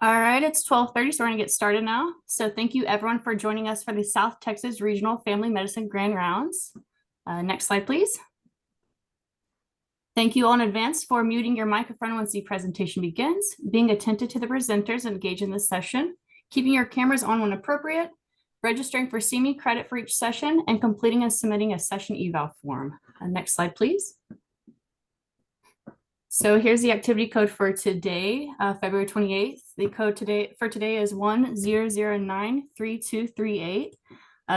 All right, it's 12:30, so we're gonna get started now. So thank you everyone for joining us for the South Texas Regional Family Medicine Grand Rounds. Next slide, please. Thank you all in advance for muting your microphone once the presentation begins, being attentive to the presenters and engaged in this session, keeping your cameras on when appropriate, registering for CME credit for each session, and completing and submitting a session eval form. Next slide, please. So here's the activity code for today, February 28th. The code for today is 10093238.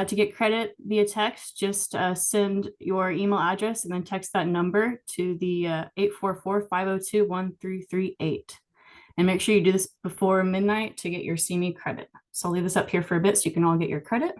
To get credit via text, just send your email address and then text that number to the 844-502-1338. And make sure you do this before midnight to get your CME credit. So I'll leave this up here for a bit so you can all get your credit.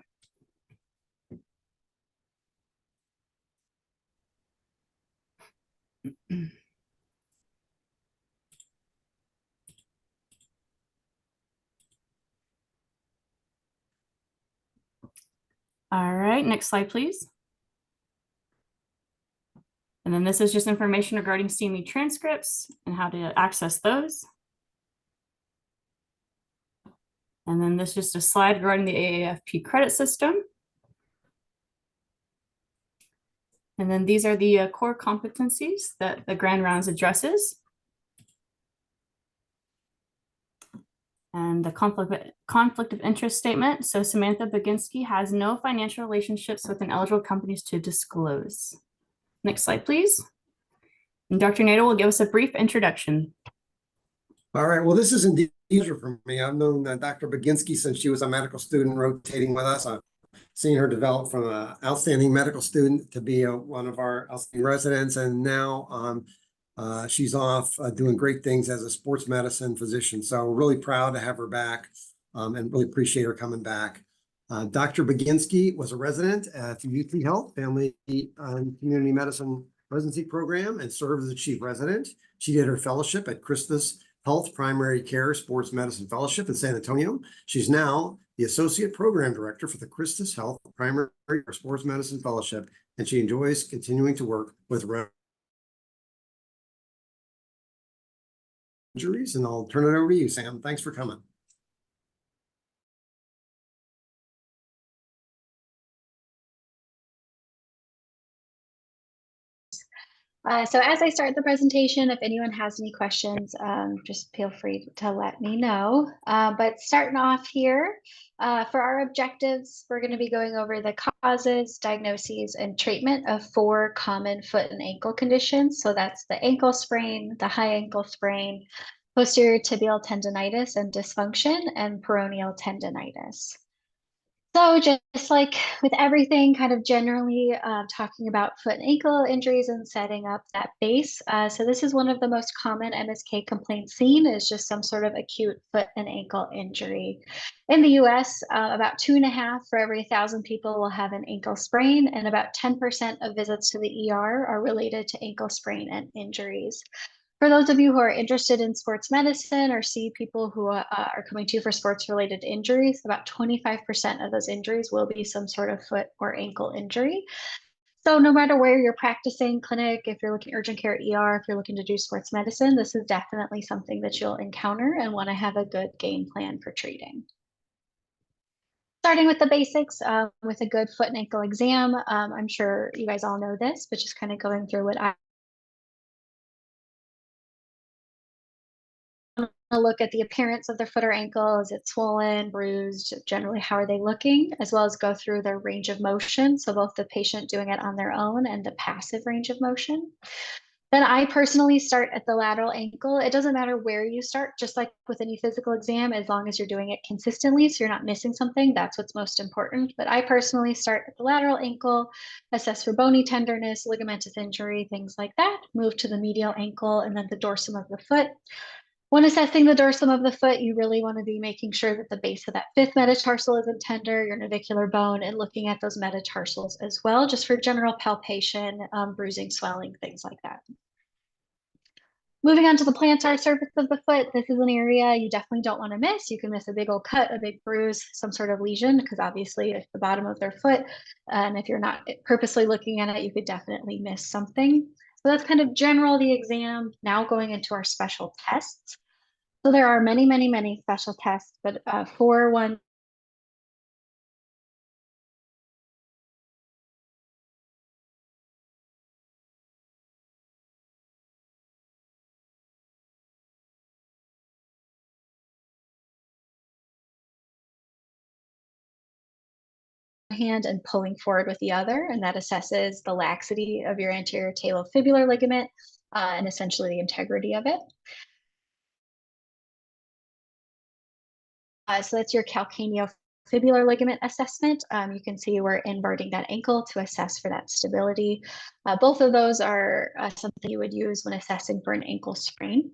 All right, next slide, please. And then this is just information regarding CME transcripts and how to access those. And then this is just a slide regarding the AAFP credit system. And then these are the core competencies that the Grand Rounds addresses. And the conflict of interest statement. So Samantha Baginski has no financial relationships with ineligible companies to disclose. Next slide, please. And Dr. Nader will give us a brief introduction. All right, well, this is indeed easier for me. I've known Dr. Baginski since she was a medical student rotating with us. I've seen her develop from an outstanding medical student to be one of our outstanding residents. And now she's off doing great things as a sports medicine physician. So we're really proud to have her back and really appreciate her coming back. Dr. Baginski was a resident at the UT Health Family and Community Medicine Residency Program and served as a chief resident. She did her fellowship at Christus Health Primary Care Sports Medicine Fellowship in San Antonio. She's now the Associate Program Director for the Christus Health Primary Care Sports Medicine Fellowship, and she enjoys continuing to work with injuries. And I'll turn it over to you, Sam. Thanks for coming. So as I start the presentation, if anyone has any questions, just feel free to let me know. But starting off here, for our objectives, we're going to be going over the causes, diagnoses, and treatment of 4 common foot and ankle conditions. So that's the ankle sprain, the high ankle sprain, posterior tibial tendonitis and dysfunction, and peroneal tendonitis. So just like with everything, kind of generally talking about foot and ankle injuries and setting up that base. So this is one of the most common MSK complaints seen is just some sort of acute foot and ankle injury. In the US, about 2.5 for every 1,000 people will have an ankle sprain, and about 10% of visits to the ER are related to ankle sprain and injuries. For those of you who are interested in sports medicine or see people who are coming to you for sports-related injuries, about 25% of those injuries will be some sort of foot or ankle injury. So no matter where you're practicing, clinic, if you're looking at urgent care, ER, if you're looking to do sports medicine, this is definitely something that you'll encounter and want to have a good game plan for treating. Starting with the basics, with a good foot and ankle exam. I'm sure you guys all know this, but just kind of going through what I look at the appearance of their foot or ankle. Is it swollen, bruised? Generally, how are they looking? As well as go through their range of motion. So both the patient doing it on their own and the passive range of motion. Then I personally start at the lateral ankle. It doesn't matter where you start, just like with any physical exam, as long as you're doing it consistently, so you're not missing something, that's what's most important. But I personally start at the lateral ankle, assess for bony tenderness, ligamentous injury, things like that, move to the medial ankle and then the dorsum of the foot. When assessing the dorsum of the foot, you really want to be making sure that the base of that 5th metatarsal isn't tender, your navicular bone, and looking at those metatarsals as well, just for general palpation, bruising, swelling, things like that. Moving on to the plantar surface of the foot, this is an area you definitely don't want to miss. You can miss a big old cut, a big bruise, some sort of lesion, because obviously it's the bottom of their foot. And if you're not purposely looking at it, you could definitely miss something. So that's kind of general the exam. Now going into our special tests. So there are many, many, many special tests, but for one hand and pulling forward with the other, and that assesses the laxity of your anterior talofibular ligament and essentially the integrity of it. So that's your calcaneofibular ligament assessment. You can see we're inverting that ankle to assess for that stability. Both of those are something you would use when assessing for an ankle sprain.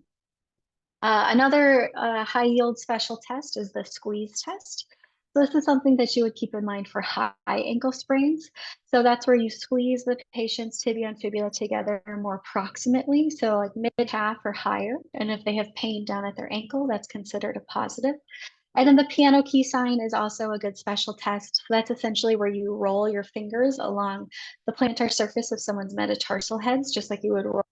Another high yield special test is the squeeze test. So this is something that you would keep in mind for high ankle sprains. So that's where you squeeze the patient's tibia and fibula together more proximately, so like mid calf or higher. And if they have pain down at their ankle, that's considered a positive. And then the piano key sign is also a good special test. That's essentially where you roll your fingers along the plantar surface of someone's metatarsal heads, just like you would roll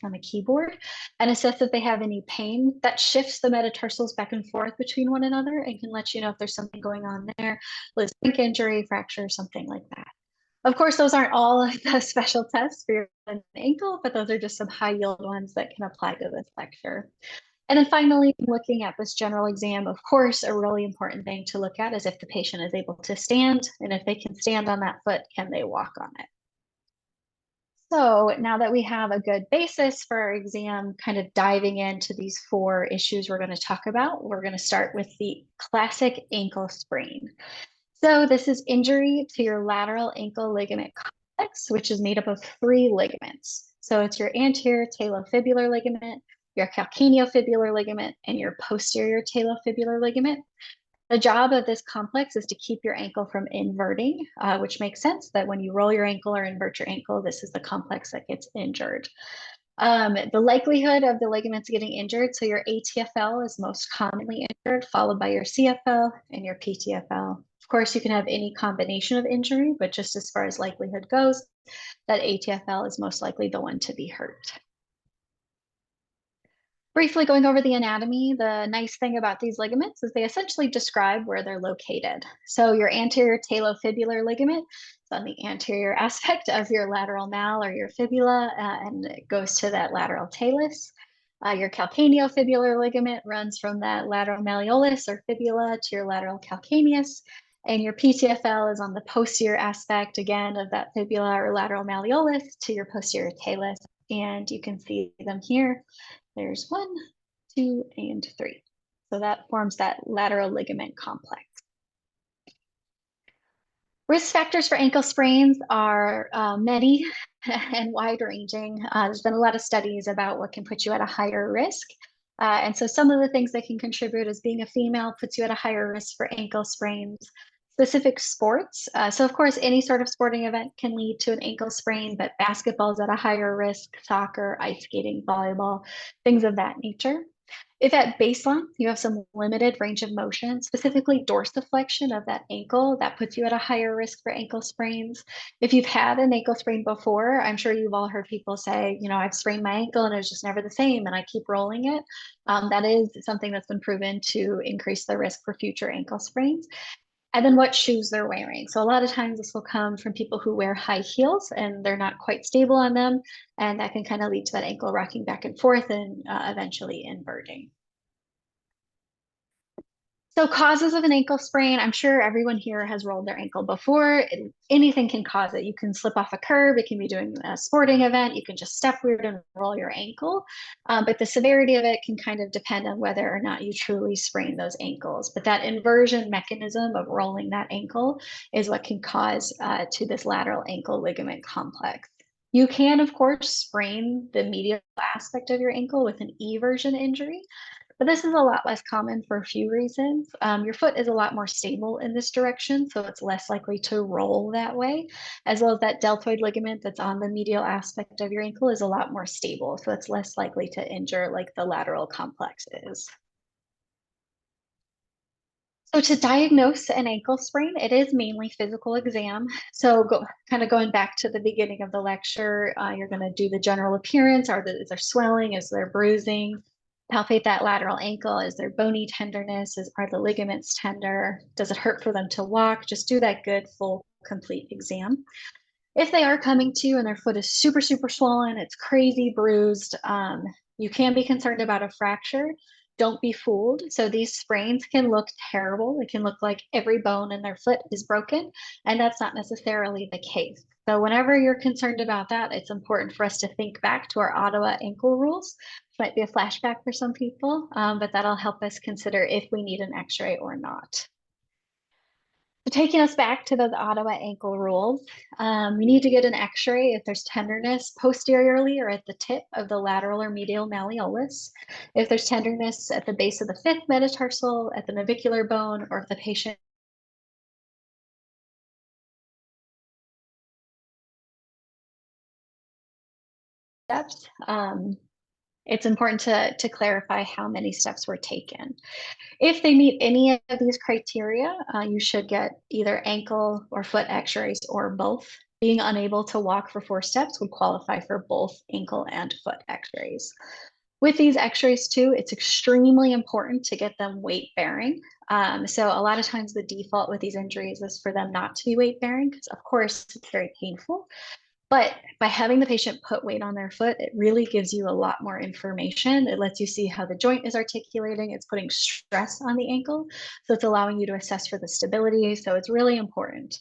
on a keyboard, and assess if they have any pain. That shifts the metatarsals back and forth between one another and can let you know if there's something going on there, like injury, fracture, something like that. Of course, those aren't all of the special tests for your ankle, but those are just some high yield ones that can apply to this lecture. And then finally, looking at this general exam, of course, a really important thing to look at is if the patient is able to stand, and if they can stand on that foot, can they walk on it? So now that we have a good basis for our exam, kind of diving into these 4 issues we're going to talk about, we're going to start with the classic ankle sprain. So this is injury to your lateral ankle ligament complex, which is made up of 3 ligaments. So it's your anterior talofibular ligament, your calcaneofibular ligament, and your posterior talofibular ligament. The job of this complex is to keep your ankle from inverting, which makes sense that when you roll your ankle or invert your ankle, this is the complex that gets injured. The likelihood of the ligaments getting injured, so your ATFL is most commonly injured, followed by your CFL and your PTFL. Of course, you can have any combination of injury, but just as far as likelihood goes, that ATFL is most likely the one to be hurt. Briefly going over the anatomy, the nice thing about these ligaments is they essentially describe where they're located. So your anterior talofibular ligament is on the anterior aspect of your lateral mal or your fibula, and it goes to that lateral talus. Your calcaneofibular ligament runs from that lateral malleolus or fibula to your lateral calcaneus. And your PTFL is on the posterior aspect, again, of that fibula or lateral malleolus to your posterior talus. And you can see them here. There's 1, 2, and 3. So that forms that lateral ligament complex. Risk factors for ankle sprains are many and wide-ranging. There's been a lot of studies about what can put you at a higher risk. And so some of the things that can contribute is being a female puts you at a higher risk for ankle sprains. Specific sports. So of course, any sort of sporting event can lead to an ankle sprain, but basketball is at a higher risk, soccer, ice skating, volleyball, things of that nature. If at baseline, you have some limited range of motion, specifically dorsiflexion of that ankle, that puts you at a higher risk for ankle sprains. If you've had an ankle sprain before, I'm sure you've all heard people say, you know, I've sprained my ankle and it was just never the same and I keep rolling it. That is something that's been proven to increase the risk for future ankle sprains. And then what shoes they're wearing. So a lot of times this will come from people who wear high heels and they're not quite stable on them. And that can kind of lead to that ankle rocking back and forth and eventually inverting. So causes of an ankle sprain, I'm sure everyone here has rolled their ankle before. Anything can cause it. You can slip off a curb, it can be doing a sporting event, you can just step weird and roll your ankle. But the severity of it can kind of depend on whether or not you truly sprain those ankles. But that inversion mechanism of rolling that ankle is what can cause to this lateral ankle ligament complex. You can, of course, sprain the medial aspect of your ankle with an eversion injury. But this is a lot less common for a few reasons. Your foot is a lot more stable in this direction, so it's less likely to roll that way, as well as that deltoid ligament that's on the medial aspect of your ankle is a lot more stable, so it's less likely to injure like the lateral complex is. So to diagnose an ankle sprain, it is mainly physical exam. So kind of going back to the beginning of the lecture, you're going to do the general appearance. Is there swelling? Is there bruising? palpate that lateral ankle. Is there bony tenderness? Are the ligaments tender? Does it hurt for them to walk? Just do that good, full, complete exam. If they are coming to you and their foot is super, super swollen, it's crazy bruised, you can be concerned about a fracture. Don't be fooled. So these sprains can look terrible. It can look like every bone in their foot is broken, and that's not necessarily the case. So whenever you're concerned about that, it's important for us to think back to our Ottawa ankle rules. It might be a flashback for some people, but that'll help us consider if we need an x-ray or not. So taking us back to those Ottawa ankle rules, we need to get an x-ray if there's tenderness posteriorly or at the tip of the lateral or medial malleolus. If there's tenderness at the base of the fifth metatarsal, at the navicular bone, or if the patient steps, it's important to clarify how many steps were taken. If they meet any of these criteria, you should get either ankle or foot x-rays or both. Being unable to walk for 4 steps would qualify for both ankle and foot x-rays. With these x-rays too, it's extremely important to get them weight bearing. So a lot of times the default with these injuries is for them not to be weight bearing because of course it's very painful. But by having the patient put weight on their foot, it really gives you a lot more information. It lets you see how the joint is articulating. It's putting stress on the ankle. So it's allowing you to assess for the stability. So it's really important.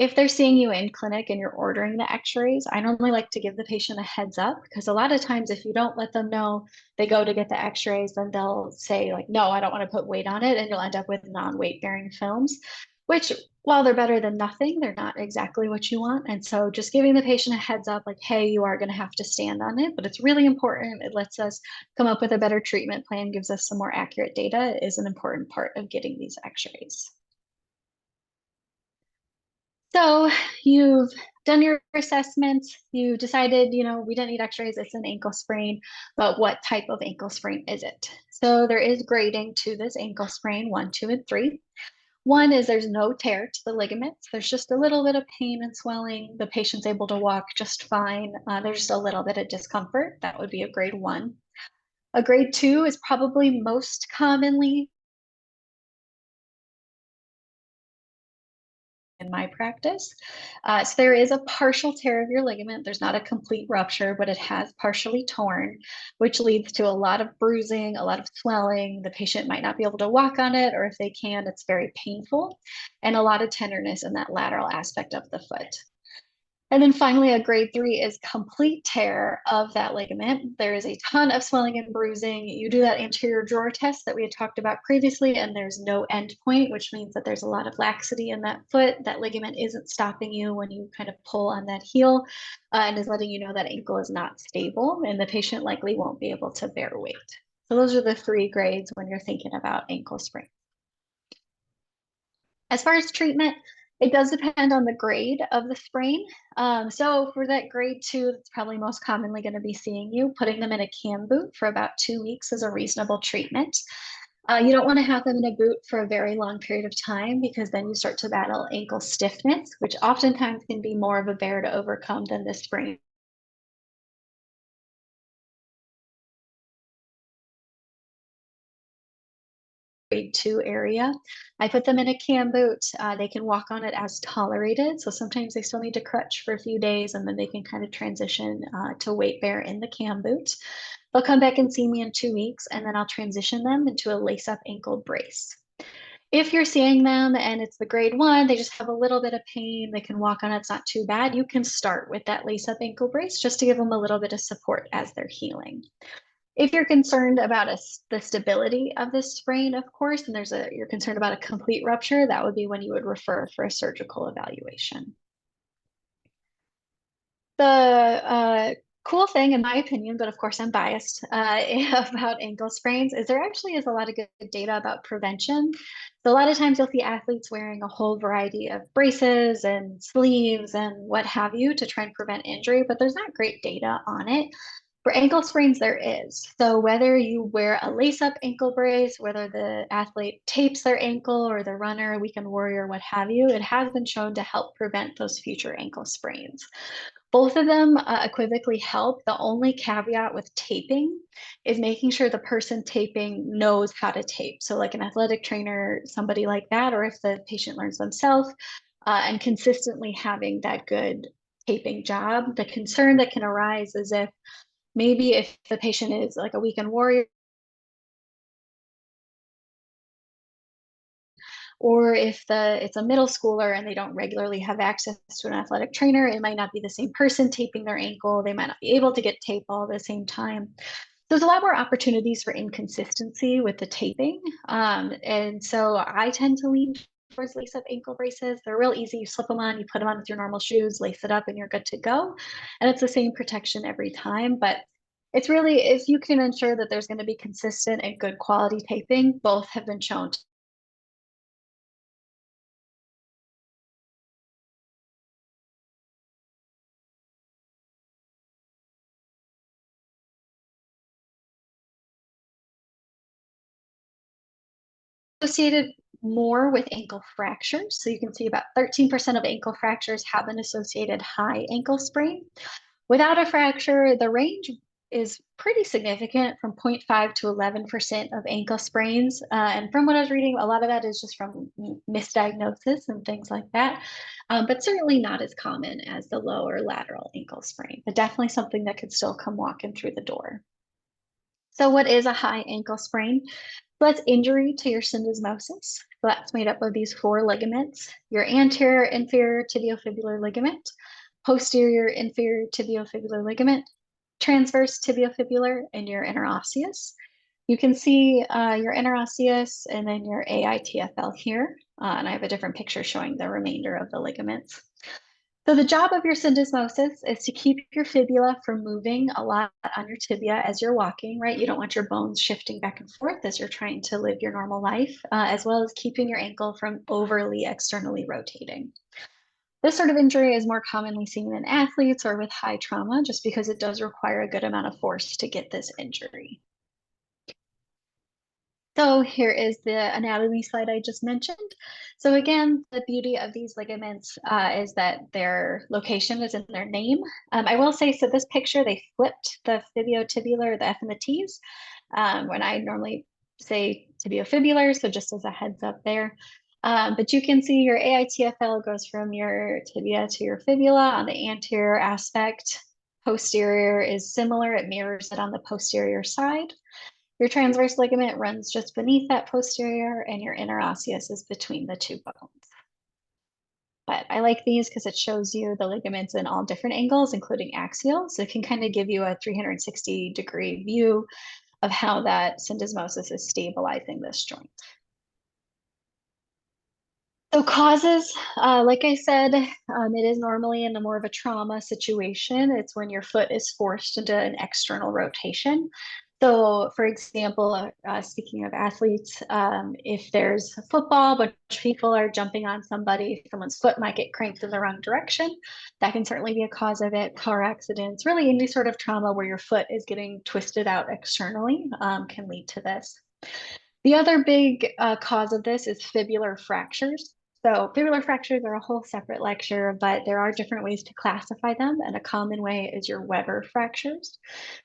If they're seeing you in clinic and you're ordering the x-rays, I normally like to give the patient a heads up because a lot of times if you don't let them know they go to get the x-rays, then they'll say like, no, I don't want to put weight on it. And you'll end up with non-weight bearing films, which while they're better than nothing, they're not exactly what you want. And so just giving the patient a heads up, like, hey, you are going to have to stand on it, but it's really important. It lets us come up with a better treatment plan, gives us some more accurate data, is an important part of getting these x-rays. So you've done your assessment, you decided, we don't need x-rays, it's an ankle sprain, but what type of ankle sprain is it? So there is grading to this ankle sprain, 1, 2, and 3. 1 is there's no tear to the ligaments. There's just a little bit of pain and swelling. The patient's able to walk just fine. There's just a little bit of discomfort. That would be a grade 1. A grade 2 is probably most commonly in my practice. So there is a partial tear of your ligament. There's not a complete rupture, but it has partially torn, which leads to a lot of bruising, a lot of swelling. The patient might not be able to walk on it, or if they can, it's very painful, and a lot of tenderness in that lateral aspect of the foot. And then finally, a grade 3 is complete tear of that ligament. There is a ton of swelling and bruising. You do that anterior drawer test that we had talked about previously, and there's no end point, which means that there's a lot of laxity in that foot. That ligament isn't stopping you when you kind of pull on that heel, and is letting you know that ankle is not stable, and the patient likely won't be able to bear weight. So those are the 3 grades when you're thinking about ankle sprain. As far as treatment, it does depend on the grade of the sprain. So for that grade 2, that's probably most commonly going to be seeing you, putting them in a cam boot for about 2 weeks is a reasonable treatment. You don't want to have them in a boot for a very long period of time because then you start to battle ankle stiffness, which oftentimes can be more of a bear to overcome than the sprain. Grade 2 area. I put them in a cam boot. They can walk on it as tolerated. So sometimes they still need to crutch for a few days and then they can kind of transition to weight bear in the cam boot. They'll come back and see me in 2 weeks and then I'll transition them into a lace-up ankle brace. If you're seeing them and it's the grade 1, they just have a little bit of pain, they can walk on it, it's not too bad, you can start with that lace-up ankle brace just to give them a little bit of support as they're healing. If you're concerned about the stability of this sprain, of course, and you're concerned about a complete rupture, that would be when you would refer for a surgical evaluation. The cool thing, in my opinion, but of course I'm biased, about ankle sprains is there actually is a lot of good data about prevention. So a lot of times you'll see athletes wearing a whole variety of braces and sleeves and what have you to try and prevent injury, but there's not great data on it. For ankle sprains, there is. So whether you wear a lace-up ankle brace, whether the athlete tapes their ankle or the runner, weekend warrior, what have you, it has been shown to help prevent those future ankle sprains. Both of them equivocally help. The only caveat with taping is making sure the person taping knows how to tape. So like an athletic trainer, somebody like that, or if the patient learns themselves, and consistently having that good taping job. The concern that can arise is if maybe if the patient is like a weekend warrior, or if it's a middle schooler and they don't regularly have access to an athletic trainer, it might not be the same person taping their ankle. They might not be able to get tape all at the same time. There's a lot more opportunities for inconsistency with the taping. And so I tend to lean towards lace up ankle braces. They're real easy. You slip them on, you put them on with your normal shoes, lace it up, and you're good to go. And it's the same protection every time. But it's really, if you can ensure that there's going to be consistent and good quality taping, both have been shown associated more with ankle fractures. So you can see about 13% of ankle fractures have an associated high ankle sprain. Without a fracture, the range is pretty significant from 0.5 to 11% of ankle sprains. And from what I was reading, a lot of that is just from misdiagnosis and things like that, but certainly not as common as the lower lateral ankle sprain, but definitely something that could still come walking through the door. So what is a high ankle sprain? So that's injury to your syndesmosis. So that's made up of these four ligaments: your anterior inferior tibiofibular ligament, posterior inferior tibiofibular ligament, transverse tibiofibular, and your interosseous. You can see your interosseous and then your AITFL here. And I have a different picture showing the remainder of the ligaments. So the job of your syndesmosis is to keep your fibula from moving a lot on your tibia as you're walking, right? You don't want your bones shifting back and forth as you're trying to live your normal life, as well as keeping your ankle from overly externally rotating. This sort of injury is more commonly seen in athletes or with high trauma, just because it does require a good amount of force to get this injury. So here is the anatomy slide I just mentioned. So again, the beauty of these ligaments is that their location is in their name. I will say, so this picture, they flipped the fibiotibular, the F and the T's, when I normally say tibiofibular, so just as a heads up there. But you can see your AITFL goes from your tibia to your fibula on the anterior aspect. Posterior is similar, it mirrors it on the posterior side. Your transverse ligament runs just beneath that posterior, and your interosseous is between the two bones. But I like these because it shows you the ligaments in all different angles, including axial. So it can kind of give you a 360-degree view of how that syndesmosis is stabilizing this joint. So causes, like I said, it is normally in a more of a trauma situation. It's when your foot is forced into an external rotation. So for example, speaking of athletes, if there's a football, but people are jumping on somebody, someone's foot might get cranked in the wrong direction. That can certainly be a cause of it. Car accidents, really any sort of trauma where your foot is getting twisted out externally can lead to this. The other big cause of this is fibular fractures. So fibular fractures are a whole separate lecture, but there are different ways to classify them, and a common way is your Weber fractures.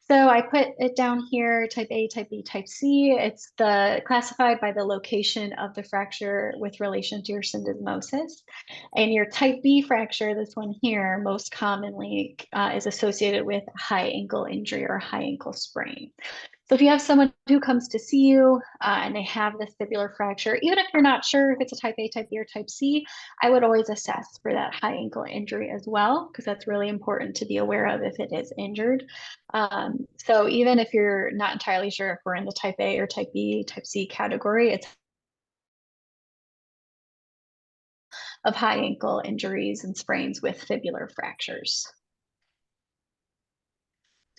So I put it down here, type A, type B, type C. It's classified by the location of the fracture with relation to your syndesmosis. And your type B fracture, this one here, most commonly is associated with high ankle injury or high ankle sprain. So if you have someone who comes to see you and they have this fibular fracture, even if you're not sure if it's a type A, type B, or type C, I would always assess for that high ankle injury as well, because that's really important to be aware of if it is injured. So even if you're not entirely sure if we're in the type A or type B, type C category, it's of high ankle injuries and sprains with fibular fractures.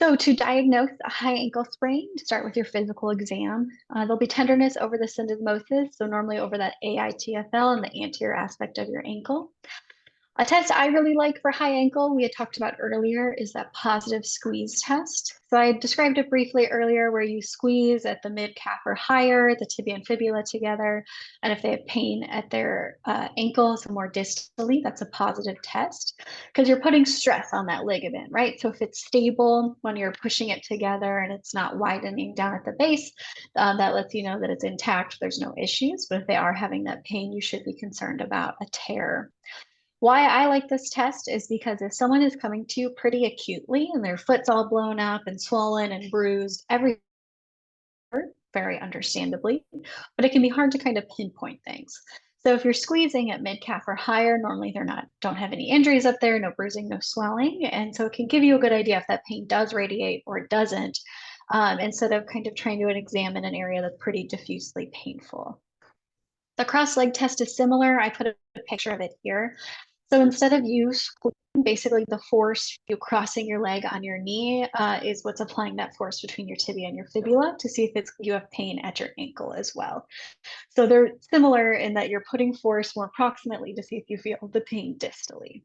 So to diagnose a high ankle sprain, start with your physical exam. There'll be tenderness over the syndesmosis, so normally over that AITFL and the anterior aspect of your ankle. A test I really like for high ankle, we had talked about earlier, is that positive squeeze test. So I described it briefly earlier, where you squeeze at the mid calf or higher, the tibia and fibula together. And if they have pain at their ankles more distally, that's a positive test, because you're putting stress on that ligament, right? So if it's stable when you're pushing it together and it's not widening down at the base, that lets you know that it's intact, there's no issues. But if they are having that pain, you should be concerned about a tear. Why I like this test is because if someone is coming to you pretty acutely and their foot's all blown up and swollen and bruised, very understandably, but it can be hard to kind of pinpoint things. So if you're squeezing at mid calf or higher, normally don't have any injuries up there, no bruising, no swelling. And so it can give you a good idea if that pain does radiate or it doesn't, instead of kind of trying to examine an area that's pretty diffusely painful. The cross leg test is similar. I put a picture of it here. So instead of you squeezing, basically the force you crossing your leg on your knee is what's applying that force between your tibia and your fibula to see if you have pain at your ankle as well. So they're similar in that you're putting force more proximately to see if you feel the pain distally.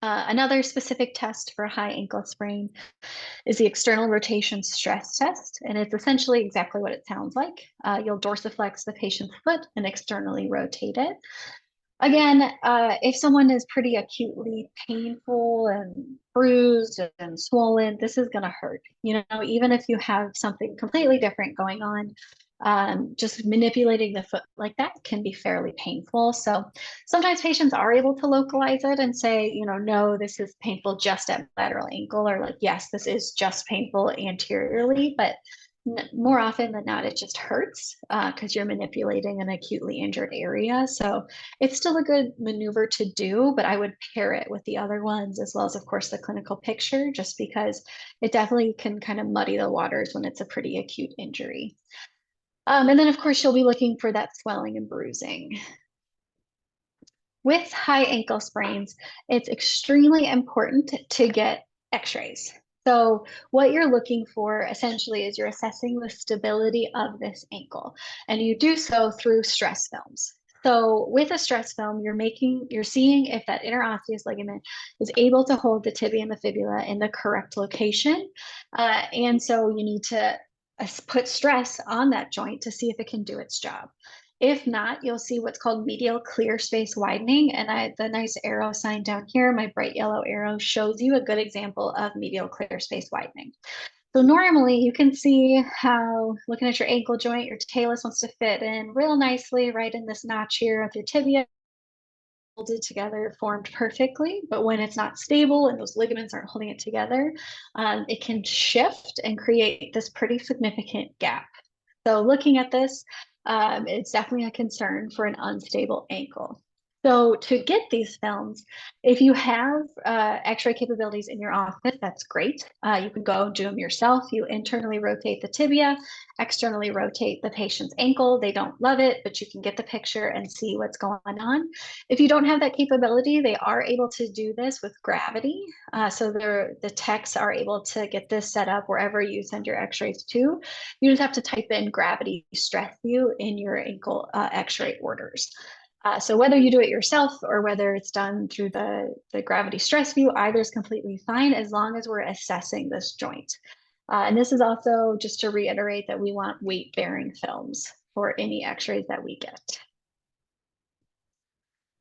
Another specific test for high ankle sprain is the external rotation stress test. And it's essentially exactly what it sounds like. You'll dorsiflex the patient's foot and externally rotate it. Again, if someone is pretty acutely painful and bruised and swollen, this is going to hurt. You know, even if you have something completely different going on, just manipulating the foot like that can be fairly painful. So sometimes patients are able to localize it and say, you know, no, this is painful just at lateral ankle, or like, yes, this is just painful anteriorly, but more often than not, it just hurts because you're manipulating an acutely injured area. So it's still a good maneuver to do, but I would pair it with the other ones as well as, of course, the clinical picture, just because it definitely can kind of muddy the waters when it's a pretty acute injury. And then, of course, you'll be looking for that swelling and bruising. With high ankle sprains, it's extremely important to get x-rays. So what you're looking for essentially is you're assessing the stability of this ankle, and you do so through stress films. So with a stress film, you're seeing if that interosseous ligament is able to hold the tibia and the fibula in the correct location. And so you need to put stress on that joint to see if it can do its job. If not, you'll see what's called medial clear space widening. And the nice arrow sign down here, my bright yellow arrow, shows you a good example of medial clear space widening. So normally you can see how, looking at your ankle joint, your talus wants to fit in real nicely right in this notch here with your tibia folded together, formed perfectly. But when it's not stable and those ligaments aren't holding it together, it can shift and create this pretty significant gap. So looking at this, it's definitely a concern for an unstable ankle. So to get these films, if you have x-ray capabilities in your office, that's great. You can go do them yourself. You internally rotate the tibia, externally rotate the patient's ankle. They don't love it, but you can get the picture and see what's going on. If you don't have that capability, they are able to do this with gravity. So the techs are able to get this set up wherever you send your x-rays to. You just have to type in gravity stress view in your ankle x-ray orders. So whether you do it yourself or whether it's done through the gravity stress view, either is completely fine as long as we're assessing this joint. And this is also just to reiterate that we want weight-bearing films for any x-rays that we get.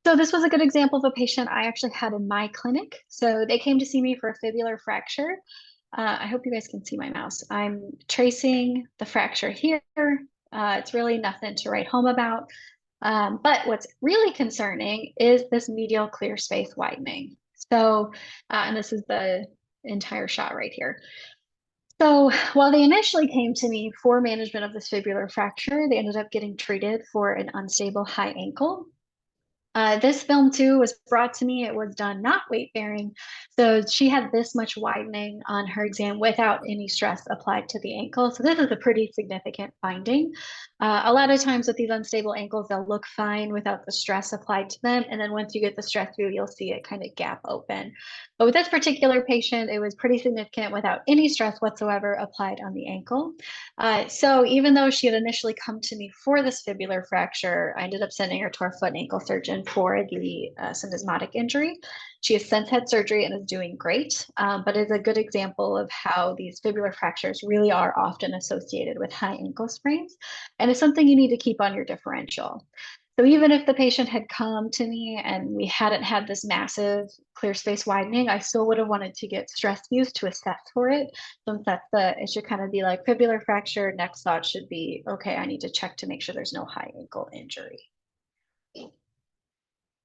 So this was a good example of a patient I actually had in my clinic. So they came to see me for a fibular fracture. I hope you guys can see my mouse. I'm tracing the fracture here. It's really nothing to write home about. But what's really concerning is this medial clear space widening. So, and this is the entire shot right here. So while they initially came to me for management of this fibular fracture, they ended up getting treated for an unstable high ankle. This film too was brought to me. It was done not weight bearing. So she had this much widening on her exam without any stress applied to the ankle. So this is a pretty significant finding. A lot of times with these unstable ankles, they'll look fine without the stress applied to them. And then once you get the stress through, you'll see it kind of gap open. But with this particular patient, it was pretty significant without any stress whatsoever applied on the ankle. So even though she had initially come to me for this fibular fracture, I ended up sending her to our foot and ankle surgeon before the syndesmotic injury. She has since had surgery and is doing great, but is a good example of how these fibular fractures really are often associated with high ankle sprains, and it's something you need to keep on your differential. So even if the patient had come to me and we hadn't had this massive clear space widening, I still would have wanted to get stress views to assess for it. Since it should kind of be like fibular fracture. Next thought should be, okay, I need to check to make sure there's no high ankle injury.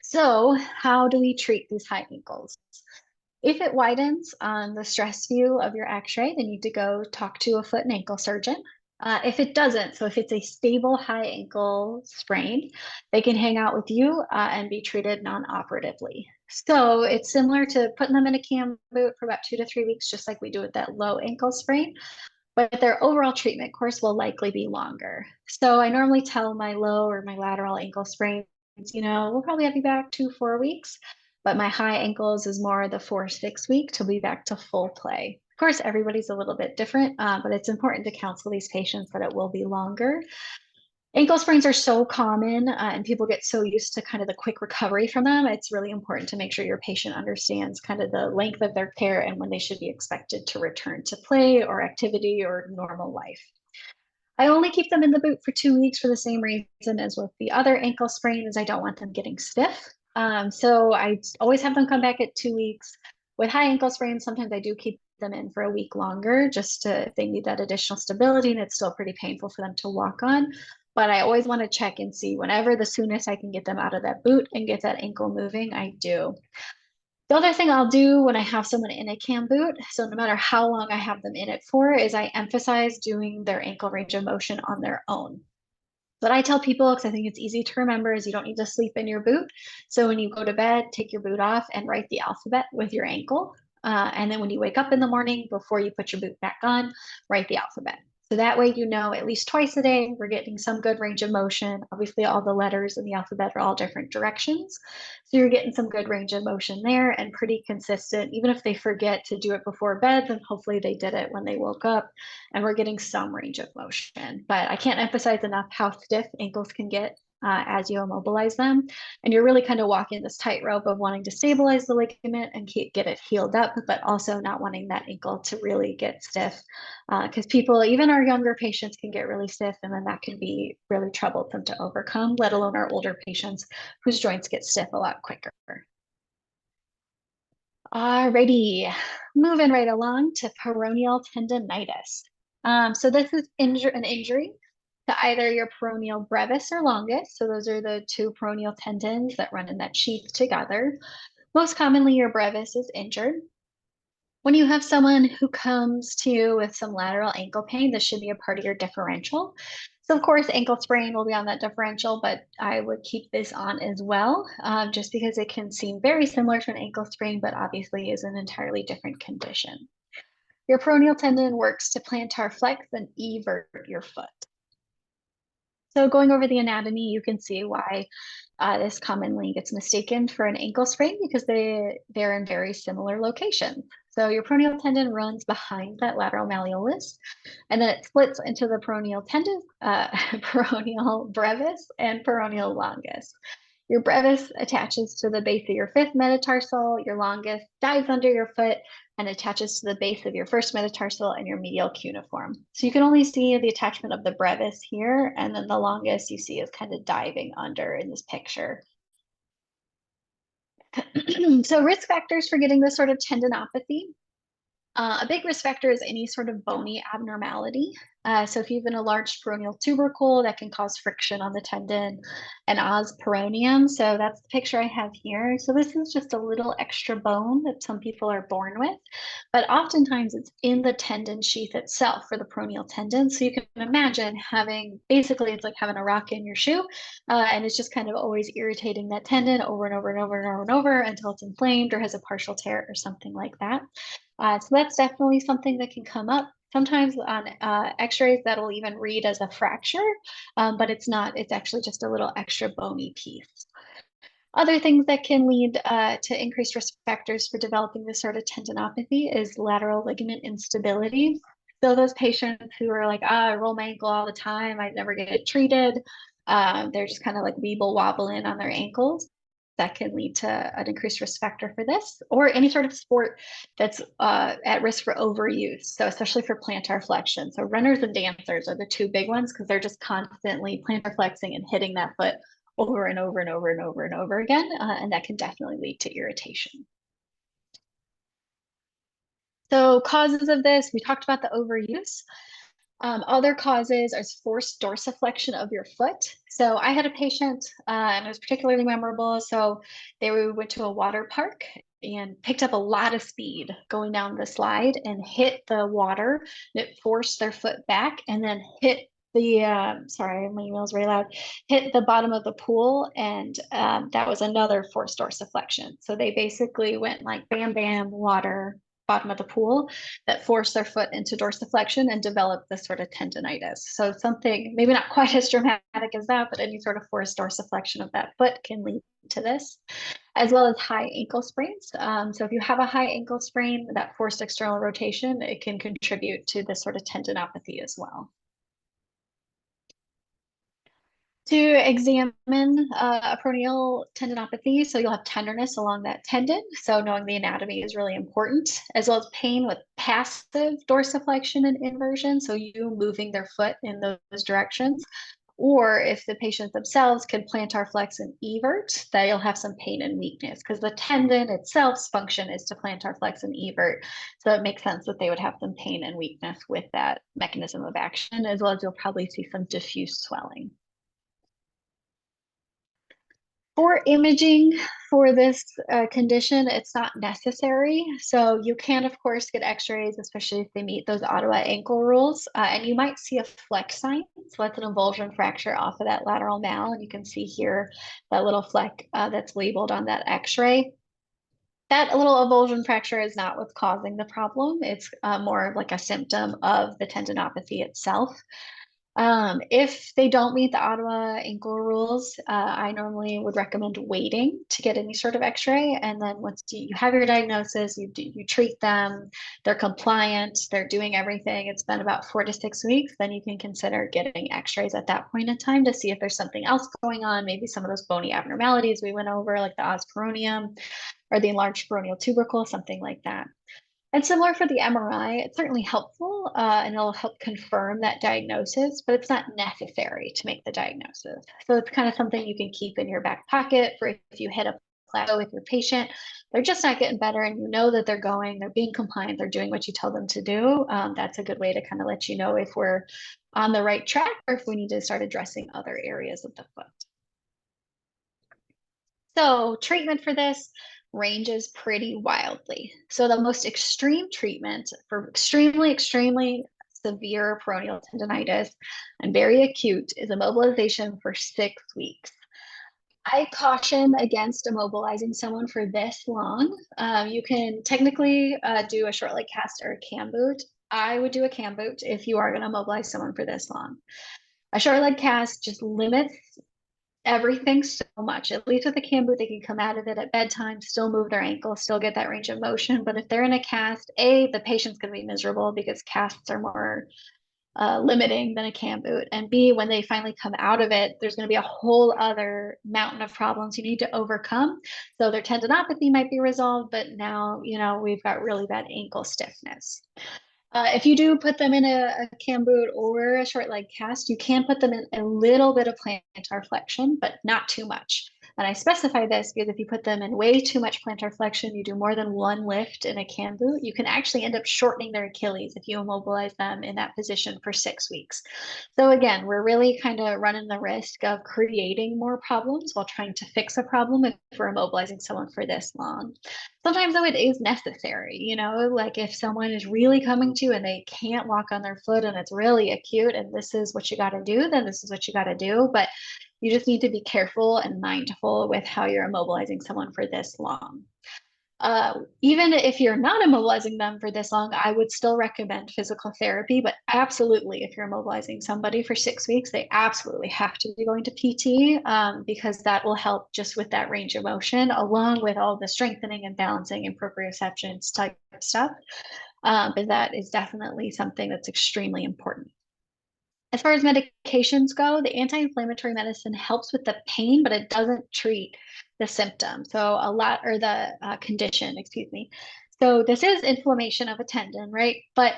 So how do we treat these high ankles? If it widens on the stress view of your x-ray, then you need to go talk to a foot and ankle surgeon. If it doesn't, so if it's a stable high ankle sprain, they can hang out with you and be treated non-operatively. So it's similar to putting them in a cam boot for about 2 to 3 weeks, just like we do with that low ankle sprain, but their overall treatment course will likely be longer. So I normally tell my low or my lateral ankle sprains, we'll probably have you back 2-4 weeks, but my high ankles is more the 4-6 week to be back to full play. Of course, everybody's a little bit different, but it's important to counsel these patients that it will be longer. Ankle sprains are so common and people get so used to kind of the quick recovery from them. It's really important to make sure your patient understands kind of the length of their care and when they should be expected to return to play or activity or normal life. I only keep them in the boot for 2 weeks for the same reason as with the other ankle sprains. I don't want them getting stiff. So I always have them come back at 2 weeks. With high ankle sprains, sometimes I do keep them in for a week longer just to, if they need that additional stability and it's still pretty painful for them to walk on. But I always want to check and see whenever the soonest I can get them out of that boot and get that ankle moving, I do. The other thing I'll do when I have someone in a cam boot, so no matter how long I have them in it for, is I emphasize doing their ankle range of motion on their own. What I tell people, because I think it's easy to remember, is you don't need to sleep in your boot. So when you go to bed, take your boot off and write the alphabet with your ankle. And then when you wake up in the morning, before you put your boot back on, write the alphabet. So that way, at least twice a day, we're getting some good range of motion. Obviously, all the letters in the alphabet are all different directions. So you're getting some good range of motion there and pretty consistent. Even if they forget to do it before bed, then hopefully they did it when they woke up and we're getting some range of motion. But I can't emphasize enough how stiff ankles can get as you immobilize them. And you're really kind of walking this tightrope of wanting to stabilize the ligament and get it healed up, but also not wanting that ankle to really get stiff. Because people, even our younger patients, can get really stiff, and then that can be really troublesome to overcome, let alone our older patients whose joints get stiff a lot quicker. Alrighty, moving right along to peroneal tendonitis. So this is an injury to either your peroneal brevis or longus. So those are the 2 peroneal tendons that run in that sheath together. Most commonly, your brevis is injured. When you have someone who comes to you with some lateral ankle pain, this should be a part of your differential. So of course, ankle sprain will be on that differential, but I would keep this on as well, just because it can seem very similar to an ankle sprain, but obviously is an entirely different condition. Your peroneal tendon works to plantar flex and evert your foot. So going over the anatomy, you can see why this commonly gets mistaken for an ankle sprain because they're in very similar locations. So your peroneal tendon runs behind that lateral malleolus, and then it splits into the peroneal tendon, peroneal brevis, and peroneal longus. Your brevis attaches to the base of your 5th metatarsal, your longus dives under your foot and attaches to the base of your 1st metatarsal and your medial cuneiform. So you can only see the attachment of the brevis here, and then the longus you see is kind of diving under in this picture. So risk factors for getting this sort of tendinopathy. A big risk factor is any sort of bony abnormality. So if you have a large peroneal tubercle, that can cause friction on the tendon and os peroneum. So that's the picture I have here. So this is just a little extra bone that some people are born with, but oftentimes it's in the tendon sheath itself for the peroneal tendon. So you can imagine basically it's like having a rock in your shoe, and it's just kind of always irritating that tendon over and over and over and over and over until it's inflamed or has a partial tear or something like that. So that's definitely something that can come up. Sometimes on x-rays that'll even read as a fracture, but it's not, it's actually just a little extra bony piece. Other things that can lead to increased risk factors for developing this sort of tendinopathy is lateral ligament instability. So those patients who are like, I roll my ankle all the time, I never get it treated, they're just kind of like weeble wobbling on their ankles. that can lead to an increased risk factor for this, or any sort of sport that's at risk for overuse. So especially for plantar flexion. So runners and dancers are the two big ones because they're just constantly plantar flexing and hitting that foot over and over and over and over and over again. And that can definitely lead to irritation. So causes of this, we talked about the overuse. Other causes are forced dorsiflexion of your foot. So I had a patient, and it was particularly memorable. So they went to a water park and picked up a lot of speed going down the slide and hit the water. It forced their foot back and then hit the, sorry, my email's very loud, hit the bottom of the pool. And that was another forced dorsiflexion. So they basically went like bam, bam, water, bottom of the pool, that forced their foot into dorsiflexion and developed this sort of tendonitis. So something maybe not quite as dramatic as that, but any sort of forced dorsiflexion of that foot can lead to this, as well as high ankle sprains. So if you have a high ankle sprain, that forced external rotation, it can contribute to this sort of tendinopathy as well. To examine a peroneal tendinopathy, so you'll have tenderness along that tendon. So knowing the anatomy is really important, as well as pain with passive dorsiflexion and inversion. So you moving their foot in those directions. Or if the patient themselves can plantar flex and evert, that you'll have some pain and weakness because the tendon itself's function is to plantar flex and evert. So it makes sense that they would have some pain and weakness with that mechanism of action, as well as you'll probably see some diffuse swelling. For imaging for this condition, it's not necessary. So you can, of course, get x-rays, especially if they meet those Ottawa ankle rules. And you might see a flex sign. So that's an avulsion fracture off of that lateral mal. And you can see here that little fleck that's labeled on that x-ray. That little avulsion fracture is not what's causing the problem. It's more of like a symptom of the tendinopathy itself. If they don't meet the Ottawa ankle rules, I normally would recommend waiting to get any sort of x-ray. And then once you have your diagnosis, you treat them, they're compliant, they're doing everything. It's been about 4 to 6 weeks, then you can consider getting x-rays at that point in time to see if there's something else going on, maybe some of those bony abnormalities we went over, like the os peroneum or the enlarged peroneal tubercle, something like that. And similar for the MRI, it's certainly helpful and it'll help confirm that diagnosis, but it's not necessary to make the diagnosis. So it's kind of something you can keep in your back pocket for if you hit a plateau with your patient, they're just not getting better and you know that they're being compliant, they're doing what you tell them to do. That's a good way to kind of let you know if we're on the right track or if we need to start addressing other areas of the foot. So treatment for this ranges pretty wildly. So the most extreme treatment for extremely, extremely severe peroneal tendonitis and very acute is immobilization for 6 weeks. I caution against immobilizing someone for this long. You can technically do a short leg cast or a cam boot. I would do a cam boot if you are going to immobilize someone for this long. A short leg cast just limits everything so much. At least with a cam boot, they can come out of it at bedtime, still move their ankle, still get that range of motion. But if they're in a cast, A, the patient's going to be miserable because casts are more limiting than a cam boot. And B, when they finally come out of it, there's going to be a whole other mountain of problems you need to overcome. So their tendinopathy might be resolved, but now, we've got really bad ankle stiffness. If you do put them in a cam boot or a short leg cast, you can put them in a little bit of plantar flexion, but not too much. And I specify this because if you put them in way too much plantar flexion, you do more than one lift in a cam boot, you can actually end up shortening their Achilles if you immobilize them in that position for 6 weeks. So again, we're really kind of running the risk of creating more problems while trying to fix a problem if we're immobilizing someone for this long. Sometimes though it is necessary, like if someone is really coming to you and they can't walk on their foot and it's really acute and this is what you got to do, then this is what you got to do. But you just need to be careful and mindful with how you're immobilizing someone for this long. Even if you're not immobilizing them for this long, I would still recommend physical therapy, but absolutely, if you're immobilizing somebody for 6 weeks, they absolutely have to be going to PT because that will help just with that range of motion, along with all the strengthening and balancing and proprioception type stuff. But that is definitely something that's extremely important. As far as medications go, the anti-inflammatory medicine helps with the pain, but it doesn't treat the symptom. So or the condition, excuse me. So this is inflammation of a tendon, right? But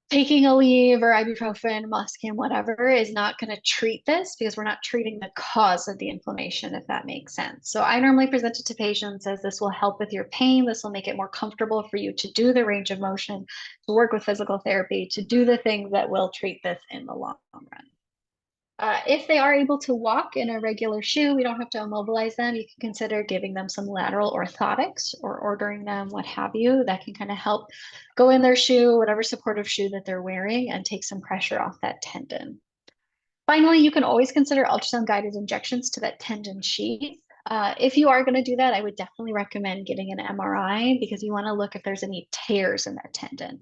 taking a Aleve or ibuprofen, Muscan, whatever, is not going to treat this because we're not treating the cause of the inflammation, if that makes sense. So I normally present it to patients as this will help with your pain. This will make it more comfortable for you to do the range of motion, to work with physical therapy, to do the things that will treat this in the long run. If they are able to walk in a regular shoe, we don't have to immobilize them. You can consider giving them some lateral orthotics or ordering them, what have you, that can kind of help go in their shoe, whatever supportive shoe that they're wearing, and take some pressure off that tendon. Finally, you can always consider ultrasound guided injections to that tendon sheath. If you are going to do that, I would definitely recommend getting an MRI because you want to look if there's any tears in that tendon.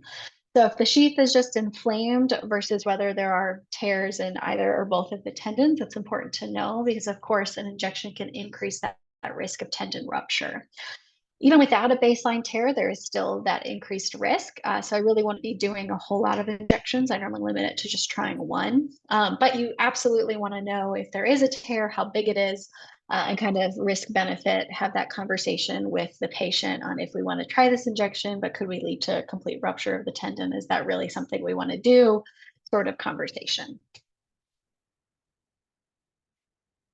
So if the sheath is just inflamed versus whether there are tears in either or both of the tendons, it's important to know because, of course, an injection can increase that risk of tendon rupture. Even without a baseline tear, there is still that increased risk. So I really wouldn't be doing a whole lot of injections. I normally limit it to just trying one. But you absolutely want to know if there is a tear, how big it is, and kind of risk benefit, have that conversation with the patient on if we want to try this injection, but could we lead to complete rupture of the tendon? Is that really something we want to do? Sort of conversation.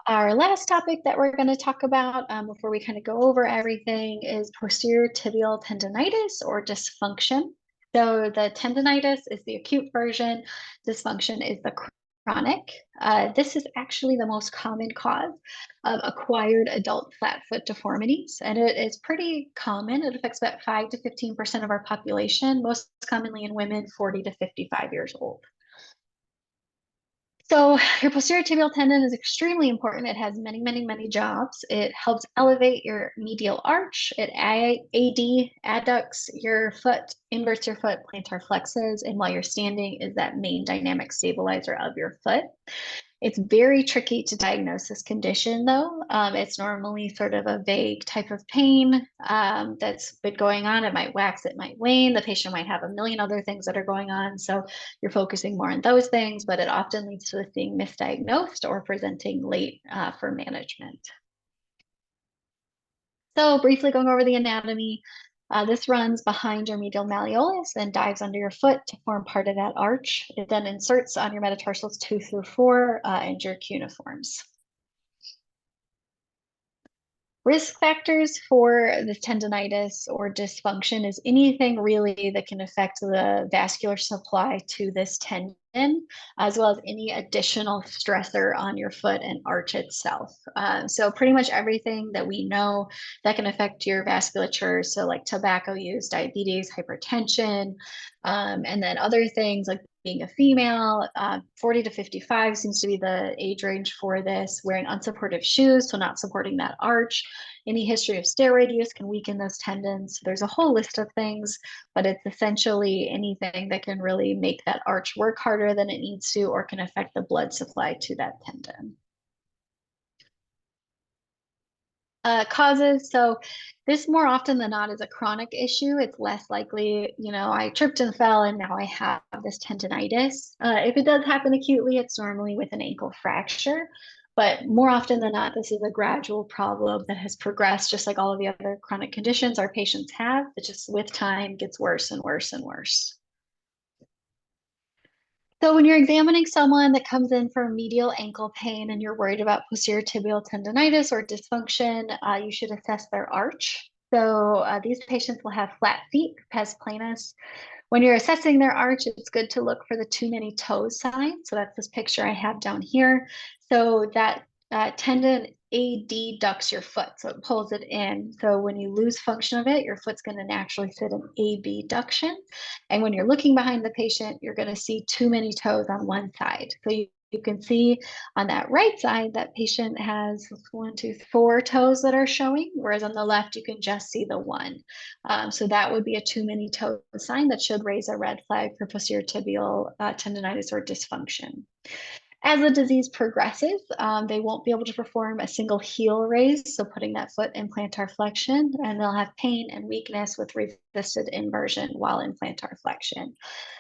Our last topic that we're going to talk about before we kind of go over everything is posterior tibial tendonitis or dysfunction. So the tendonitis is the acute version, dysfunction is the chronic. This is actually the most common cause of acquired adult flat foot deformities, and it is pretty common. It affects about 5 to 15% of our population, most commonly in women 40 to 55 years old. So your posterior tibial tendon is extremely important. It has many, many, many jobs. It helps elevate your medial arch. It adducts your foot, inverts your foot, plantar flexes, and while you're standing is that main dynamic stabilizer of your foot. It's very tricky to diagnose this condition, though. It's normally sort of a vague type of pain that's been going on. It might wax, it might wane. The patient might have a million other things that are going on. So you're focusing more on those things, but it often leads to this being misdiagnosed or presenting late for management. So briefly going over the anatomy, this runs behind your medial malleolus and dives under your foot to form part of that arch. It then inserts on your metatarsals 2 through 4 and your cuneiforms. Risk factors for the tendonitis or dysfunction is anything really that can affect the vascular supply to this tendon, as well as any additional stressor on your foot and arch itself. So pretty much everything that we know that can affect your vasculature, so like tobacco use, diabetes, hypertension, and then other things like being a female, 40 to 55 seems to be the age range for this, wearing unsupportive shoes, so not supporting that arch. Any history of steroid use can weaken those tendons. There's a whole list of things, but it's essentially anything that can really make that arch work harder than it needs to or can affect the blood supply to that tendon. Causes, so this more often than not is a chronic issue. It's less likely, I tripped and fell and now I have this tendonitis. If it does happen acutely, it's normally with an ankle fracture, but more often than not, this is a gradual problem that has progressed just like all of the other chronic conditions our patients have. It just with time gets worse and worse and worse. So when you're examining someone that comes in for medial ankle pain and you're worried about posterior tibial tendonitis or dysfunction, you should assess their arch. So these patients will have flat feet, pes planus. When you're assessing their arch, it's good to look for the too many toes sign. So that's this picture I have down here. So that tendon adducts your foot, so it pulls it in. So when you lose function of it, your foot's going to naturally sit in abduction. And when you're looking behind the patient, you're going to see too many toes on one side. So you can see on that right side, that patient has 1, 2, 4 toes that are showing, whereas on the left, you can just see the one. So that would be a too many toes sign that should raise a red flag for posterior tibial tendonitis or dysfunction. As the disease progresses, they won't be able to perform a single heel raise, so putting that foot in plantar flexion, and they'll have pain and weakness with resisted inversion while in plantar flexion.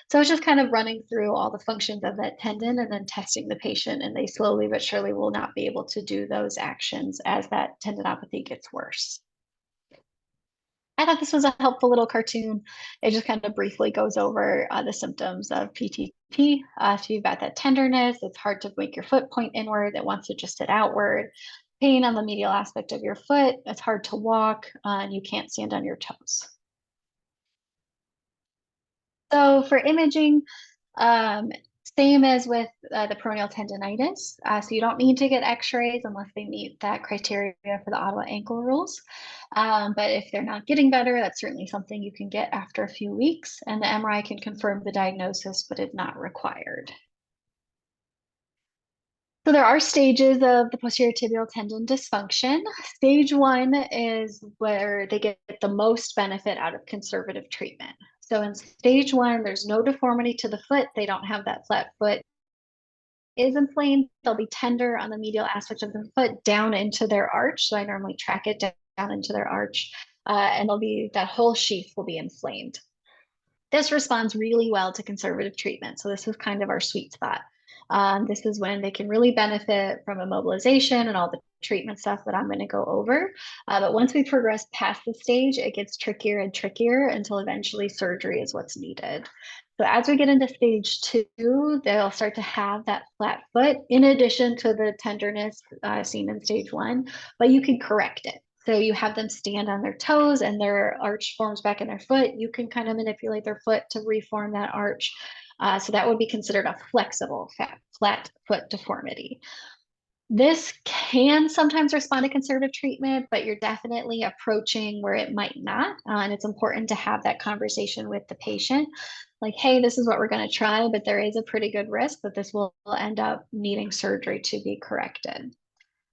So it's just kind of running through all the functions of that tendon and then testing the patient, and they slowly but surely will not be able to do those actions as that tendinopathy gets worse. I thought this was a helpful little cartoon. It just kind of briefly goes over the symptoms of PTP. So you've got that tenderness. It's hard to make your foot point inward. It wants to just sit outward. Pain on the medial aspect of your foot. It's hard to walk, and you can't stand on your toes. So for imaging, same as with the peroneal tendonitis. So you don't need to get x-rays unless they meet that criteria for the Ottawa ankle rules. But if they're not getting better, that's certainly something you can get after a few weeks, and the MRI can confirm the diagnosis, but it's not required. So there are stages of the posterior tibial tendon dysfunction. Stage 1 is where they get the most benefit out of conservative treatment. So in stage 1, there's no deformity to the foot. They don't have that flat foot. It is inflamed. They'll be tender on the medial aspect of the foot down into their arch. So I normally track it down into their arch, and that whole sheath will be inflamed. This responds really well to conservative treatment. So this is kind of our sweet spot. This is when they can really benefit from immobilization and all the treatment stuff that I'm going to go over. But once we progress past the stage, it gets trickier and trickier until eventually surgery is what's needed. So as we get into stage 2, they'll start to have that flat foot in addition to the tenderness seen in stage 1, but you can correct it. So you have them stand on their toes and their arch forms back in their foot. You can kind of manipulate their foot to reform that arch. So that would be considered a flexible flat foot deformity. This can sometimes respond to conservative treatment, but you're definitely approaching where it might not. And it's important to have that conversation with the patient. Like, hey, this is what we're going to try, but there is a pretty good risk that this will end up needing surgery to be corrected.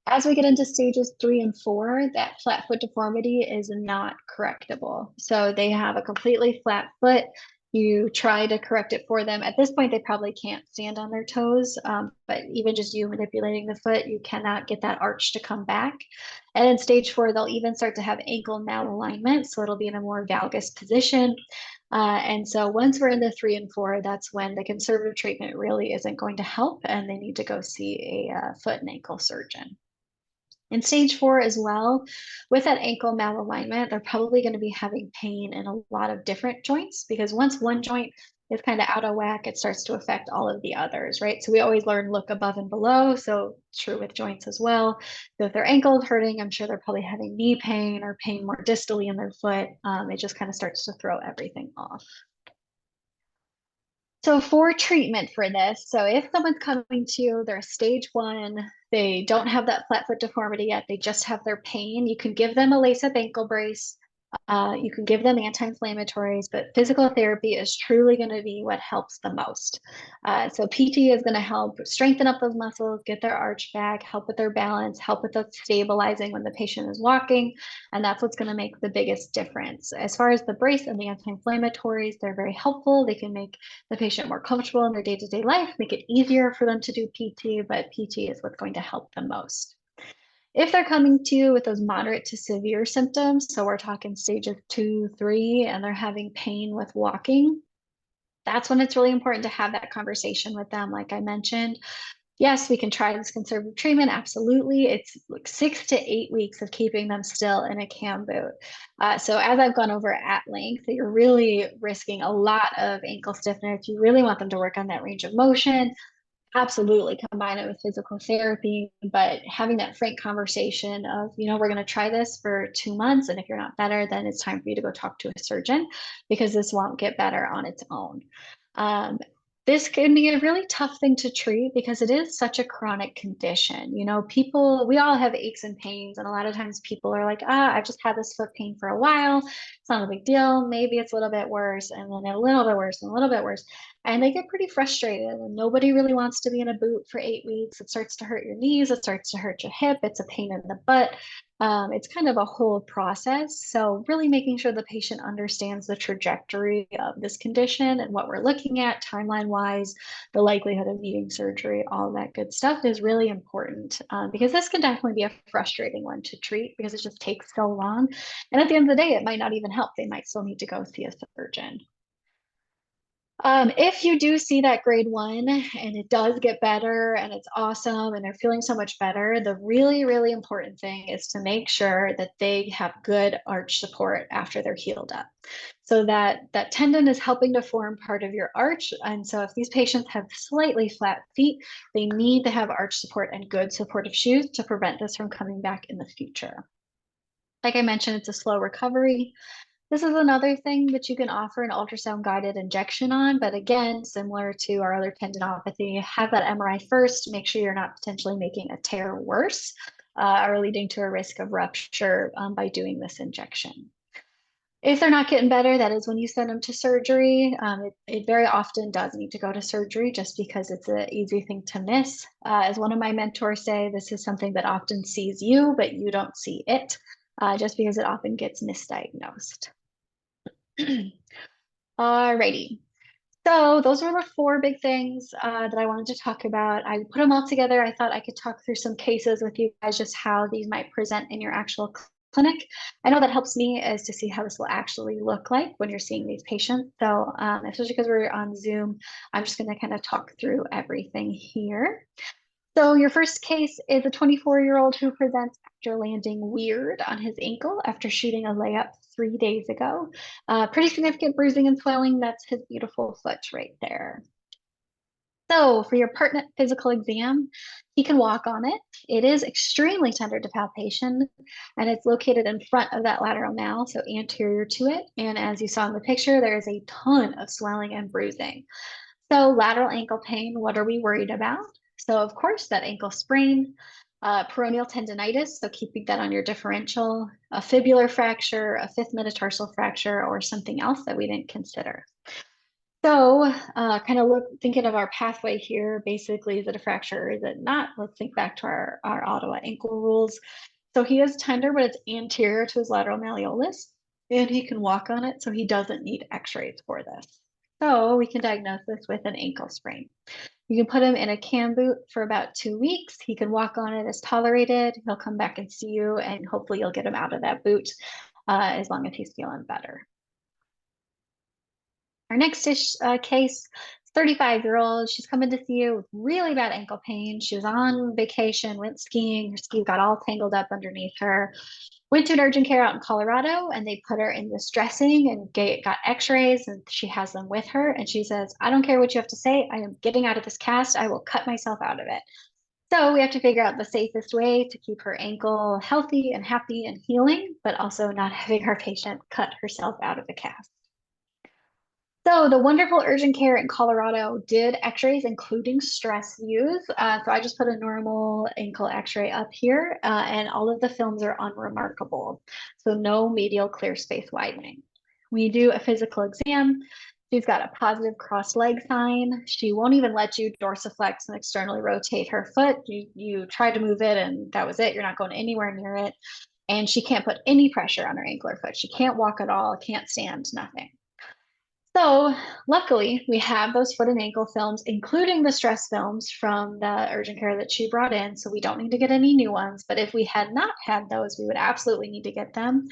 As we get into stages 3 and 4, that flat foot deformity is not correctable. So they have a completely flat foot. You try to correct it for them. At this point, they probably can't stand on their toes, but even just you manipulating the foot, you cannot get that arch to come back. And in stage 4, they'll even start to have ankle malalignment, so it'll be in a more valgus position. And so once we're into 3 and 4, that's when the conservative treatment really isn't going to help, and they need to go see a foot and ankle surgeon. In stage 4 as well, with that ankle malalignment, they're probably going to be having pain in a lot of different joints, because once one joint is kind of out of whack, it starts to affect all of the others, right? So we always learn look above and below. So true with joints as well. So if their ankle is hurting, I'm sure they're probably having knee pain or pain more distally in their foot. It just kind of starts to throw everything off. So for treatment for this, so if someone's coming to you, they're stage 1, they don't have that flat foot deformity yet, they just have their pain, you can give them a lace-up ankle brace. You can give them anti-inflammatories, but physical therapy is truly going to be what helps the most. So PT is going to help strengthen up those muscles, get their arch back, help with their balance, help with the stabilizing when the patient is walking, and that's what's going to make the biggest difference. As far as the brace and the anti-inflammatories, they're very helpful. They can make the patient more comfortable in their day-to-day life, make it easier for them to do PT, but PT is what's going to help the most. If they're coming to you with those moderate to severe symptoms, so we're talking stages 2, 3, and they're having pain with walking, that's when it's really important to have that conversation with them. Like I mentioned, yes, we can try this conservative treatment. Absolutely. It's like 6 to 8 weeks of keeping them still in a cam boot. So as I've gone over at length, you're really risking a lot of ankle stiffness. You really want them to work on that range of motion. Absolutely combine it with physical therapy, but having that frank conversation of, we're going to try this for 2 months, and if you're not better, then it's time for you to go talk to a surgeon, because this won't get better on its own. This can be a really tough thing to treat because it is such a chronic condition. We all have aches and pains, and a lot of times people are like, I've just had this foot pain for a while. It's not a big deal. Maybe it's a little bit worse, and then a little bit worse, and a little bit worse. and they get pretty frustrated, and nobody really wants to be in a boot for 8 weeks. It starts to hurt your knees, it starts to hurt your hip, it's a pain in the butt. It's kind of a whole process. So really making sure the patient understands the trajectory of this condition and what we're looking at timeline wise, the likelihood of needing surgery, all that good stuff is really important, because this can definitely be a frustrating one to treat because it just takes so long. And at the end of the day, it might not even help. They might still need to go see a surgeon. If you do see that grade 1 and it does get better and it's awesome and they're feeling so much better, the really, really important thing is to make sure that they have good arch support after they're healed up. So that tendon is helping to form part of your arch. And so if these patients have slightly flat feet, they need to have arch support and good supportive shoes to prevent this from coming back in the future. Like I mentioned, it's a slow recovery. This is another thing that you can offer an ultrasound guided injection on, but again, similar to our other tendinopathy, have that MRI first, make sure you're not potentially making a tear worse or leading to a risk of rupture by doing this injection. If they're not getting better, that is when you send them to surgery. It very often does need to go to surgery just because it's an easy thing to miss. As one of my mentors say, this is something that often sees you, but you don't see it, just because it often gets misdiagnosed. Alrighty. So those were the 4 big things that I wanted to talk about. I put them all together. I thought I could talk through some cases with you guys, just how these might present in your actual clinic. I know that helps me is to see how this will actually look like when you're seeing these patients. So especially because we're on Zoom, I'm just going to kind of talk through everything here. So your first case is a 24-year-old who presents after landing weird on his ankle after shooting a layup 3 days ago. Pretty significant bruising and swelling. That's his beautiful foot right there. So for your pertinent physical exam, he can walk on it. It is extremely tender to palpation, and it's located in front of that lateral mal, so anterior to it. And as you saw in the picture, there is a ton of swelling and bruising. So lateral ankle pain, what are we worried about? So of course, that ankle sprain, peroneal tendonitis, so keeping that on your differential, a fibular fracture, a 5th metatarsal fracture, or something else that we didn't consider. So kind of thinking of our pathway here, basically, is it a fracture or is it not? Let's think back to our Ottawa ankle rules. So he is tender, but it's anterior to his lateral malleolus, and he can walk on it, so he doesn't need x-rays for this. So we can diagnose this with an ankle sprain. You can put him in a cam boot for about 2 weeks. He can walk on it as tolerated. He'll come back and see you, and hopefully you'll get him out of that boot as long as he's feeling better. Our next case, 35-year-old. She's coming to see you with really bad ankle pain. She was on vacation, went skiing. Her skis got all tangled up underneath her. Went to an urgent care out in Colorado, and they put her in this dressing and got x-rays, and she has them with her. And she says, I don't care what you have to say. I am getting out of this cast. I will cut myself out of it. So we have to figure out the safest way to keep her ankle healthy and happy and healing, but also not having our patient cut herself out of the cast. So the wonderful urgent care in Colorado did x-rays, including stress views. So I just put a normal ankle x-ray up here, and all of the films are unremarkable. So no medial clear space widening. We do a physical exam. She's got a positive cross leg sign. She won't even let you dorsiflex and externally rotate her foot. You try to move it and that was it. You're not going anywhere near it. And she can't put any pressure on her ankle or foot. She can't walk at all, can't stand, nothing. So luckily, we have those foot and ankle films, including the stress films from the urgent care that she brought in. So we don't need to get any new ones. But if we had not had those, we would absolutely need to get them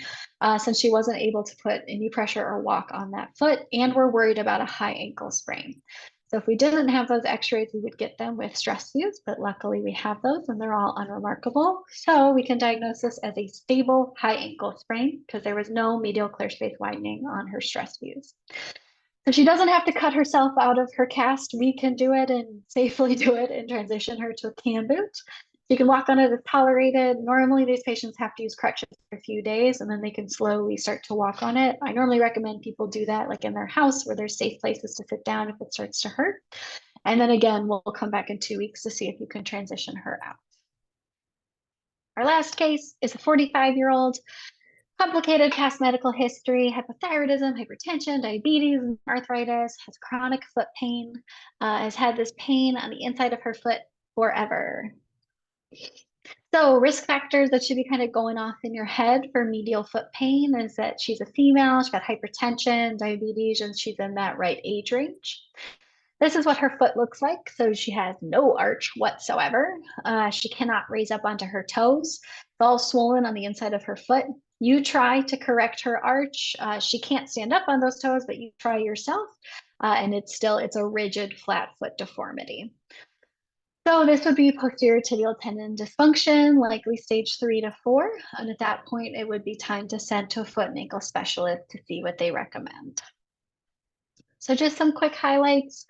since she wasn't able to put any pressure or walk on that foot. And we're worried about a high ankle sprain. So if we didn't have those x-rays, we would get them with stress views. But luckily, we have those and they're all unremarkable. So we can diagnose this as a stable high ankle sprain because there was no medial clear space widening on her stress views. So she doesn't have to cut herself out of her cast. We can do it and safely do it and transition her to a cam boot. She can walk on it as tolerated. Normally, these patients have to use crutches for a few days and then they can slowly start to walk on it. I normally recommend people do that like in their house where there's safe places to sit down if it starts to hurt. And then again, we'll come back in 2 weeks to see if you can transition her out. Our last case is a 45-year-old Complicated past medical history, hypothyroidism, hypertension, diabetes, arthritis, has chronic foot pain, has had this pain on the inside of her foot forever. So risk factors that should be kind of going off in your head for medial foot pain is that she's a female, she's got hypertension, diabetes, and she's in that right age range. This is what her foot looks like. So she has no arch whatsoever. She cannot raise up onto her toes. It's all swollen on the inside of her foot. You try to correct her arch. She can't stand up on those toes, but you try yourself. And it's a rigid flat foot deformity. So this would be posterior tibial tendon dysfunction, likely stage 3 to 4. And at that point, it would be time to send to a foot and ankle specialist to see what they recommend. So just some quick highlights.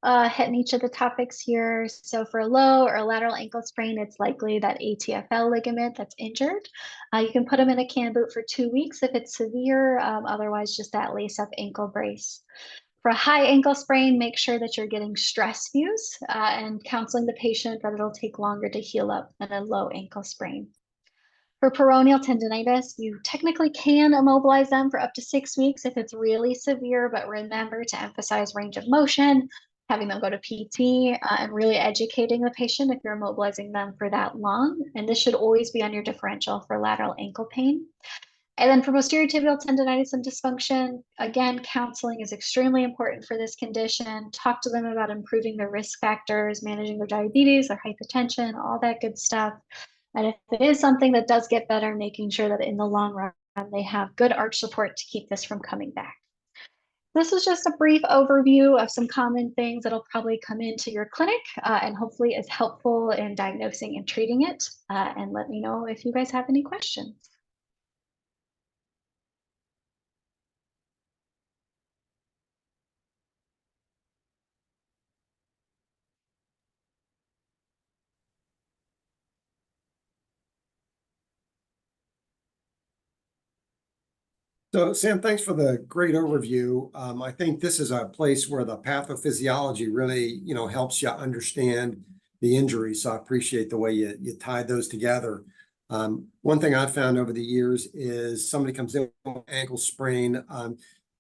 Hitting each of the topics here. So for a low or a lateral ankle sprain, it's likely that ATFL ligament that's injured. You can put them in a can boot for 2 weeks if it's severe, otherwise just that lace-up ankle brace. For a high ankle sprain, make sure that you're getting stress views and counseling the patient that it'll take longer to heal up than a low ankle sprain. For peroneal tendonitis, you technically can immobilize them for up to 6 weeks if it's really severe, but remember to emphasize range of motion, having them go to PT, and really educating the patient if you're immobilizing them for that long. And this should always be on your differential for lateral ankle pain. And then for posterior tibial tendonitis and dysfunction, again, counseling is extremely important for this condition. Talk to them about improving their risk factors, managing their diabetes, their hypertension, all that good stuff. And if it is something that does get better, making sure that in the long run, they have good arch support to keep this from coming back. This is just a brief overview of some common things that'll probably come into your clinic and hopefully is helpful in diagnosing and treating it. And let me know if you guys have any questions. So Sam, thanks for the great overview. I think this is a place where the pathophysiology really, helps you understand the injury. So I appreciate the way you tied those together. One thing I've found over the years is somebody comes in with an ankle sprain.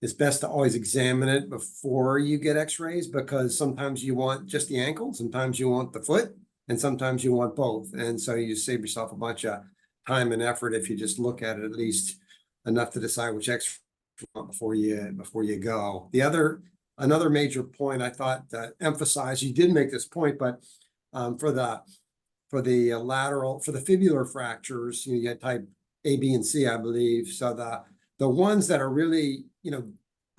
It's best to always examine it before you get x-rays because sometimes you want just the ankle, sometimes you want the foot, and sometimes you want both. And so you save yourself a bunch of time and effort if you just look at it at least enough to decide which X before you go. Another major point I thought to emphasize, you did make this point, but for the fibular fractures, you had type A, B, and C, I believe. So the ones that are really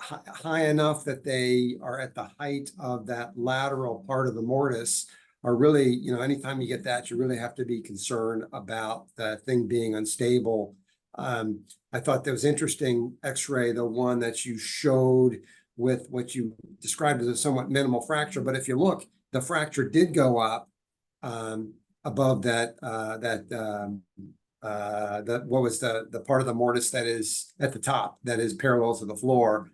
high enough that they are at the height of that lateral part of the mortise are really, anytime you get that, you really have to be concerned about the thing being unstable. I thought that was interesting X-ray, the one that you showed with what you described as a somewhat minimal fracture. But if you look, the fracture did go up above that what was the part of the mortise that is at the top that is parallel to the floor,